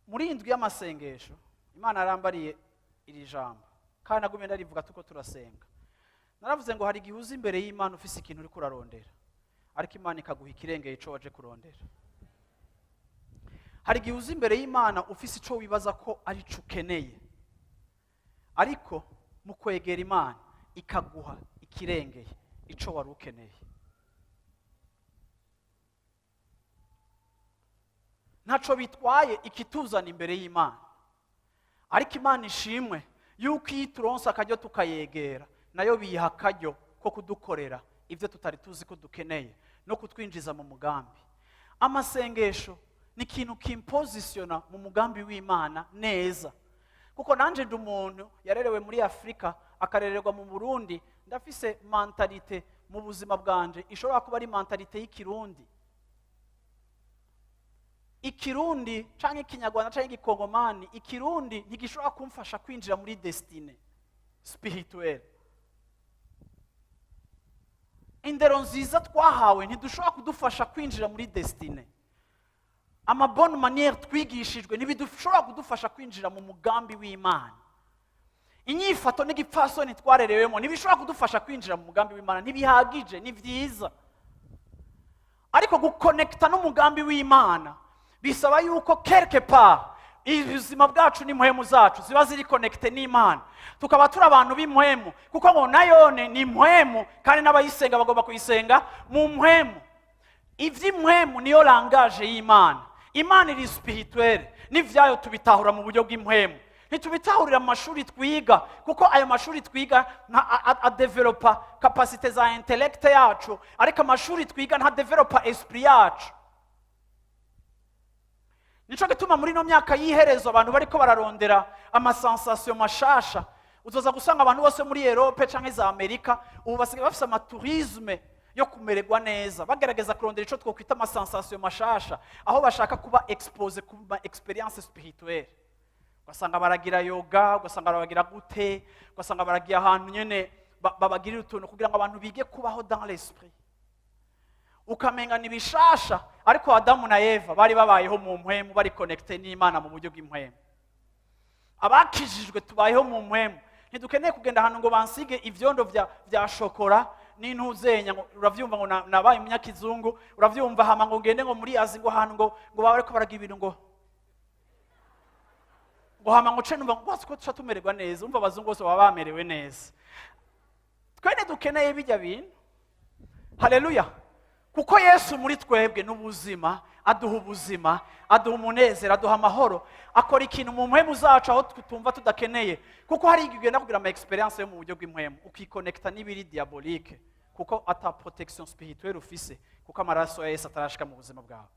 muri indwi y'amasengesho Imana yarambariye iri jambo kandi nagumye ndarivuga tuko turasenga. Naravuze ngo hari igihe uzi imbere y'Imana ufise ikintu uri kurarondera ariko Imana ikaguha ikirengeye ico waje kurondera. Hari igihe uzi imbere y'Imana ufise ico wibaza ko ari cyo ukeneye ariko mu kwegera Imana ikaguha ikirengeye ico wari ukeneye. Ntaco bitwaye ikituzana imbere y'Imana ariko Imana ishimwe yuko ituronsa akaryo tukayegera nayo biha akaryo ko kudukorera ivyo tutari tuzi ko dukeneye no kutwinjiza mu mugambi. Amasengesho ni ikintu kimpositiona mu mugambi w'Imana neza, kuko nanje ndi umuntu yarerewe muri Afrika akarererwa mu Burundi, ndafise mentalite mu buzima bwanje ishobora kuba ari mentalite y'ikirundi. Ikirundi canke ikinyarwanda canke igikongomani, ikirundi ntigishobora kumfasha kwinjira muri destine spirituelle. Indero nziza twahawe ntidushobora kudufasha kwinjira muri destine. Ama bonne manière twigishijwe ntibidushobora kudufasha kwinjira mu mugambi w'Imana. Inyifato n'igipfasoni twarerewemo ntibishobora kudufasha kwinjira mu mugambi w'Imana, ntibihagije, ni vyiza. Ariko guconnecta n'umugambi w'Imana bisaba yuko quelque part ubuzima bwacu n'impwemu zacu ziba ziri connecte n'Imana, tukaba turi abantu b'impwemu, kuko ngo nayone ni impwemu kandi n'abayisenga bagomba kuyisenga mu mpwemu. Ivy'impwemu niyo langage y'Imana. Imana iri spirituelle, n'ivyayo tubitahura mu buryo bw'impwemu. Ntitubitahurira mu mashuri twiga, kuko ayo mashuri twiga adevelopa kapasite za intellect yacu, ariko amashuri twiga ntadevelopa esprit yacu. Nico gituma muri no myaka yiherezo abantu bariko bararondera amasensation mashasha. Uzoza gusanga abantu bose muri Europe canke za Amerika ubu basigaye bafise amatourisme yo kumererwa neza, bagerageza kurondera ico twokwita amasensation mashasha, aho bashaka kuba expose ku experience spirituelle. Ugasanga baragira yoga, ugasanga baragira gute, ugasanga baragira ahantu nyene babagirira utuntu kugira ngo abantu bige kubaho dans l'esprit. Ukamenga ni bishasha, ariko Adamu na Eva bari babayeho mu mpwemu, bari connecte n'Imana mu buryo bw'impwemu. Abakijijwe tubayeho mu mpwemu, ntidukeneye kugenda ahantu ngo bansige ivyondo vya shokora n'intuzenya, uravyumva ngo nabaye umunyakizungu, uravyumva hama ngo ngende ngo muri Azi ngo ahantu ngo bariko baragira ibintu ngo hama ngo ce numva ngo ko tuca tumererwa neza, umva abazungu bose baba bamerewe neza. Twene dukeneye bijya bintu. Haleluya. Kuko Yesu muri twebwe n'ubuzima, aduha ubuzima, aduha umunezero, aduha amahoro, akora ikintu mu mpwemu zacu aho tutumva tudakeneye, kuko hari igihe ugenda kugira ama experience yo mu buryo bw'impwemu ukiconnecta n'ibiri diabolique, kuko ata protection spirituelle ufise, kuko amaraso ya Yesu atarashika mu buzima bwawe.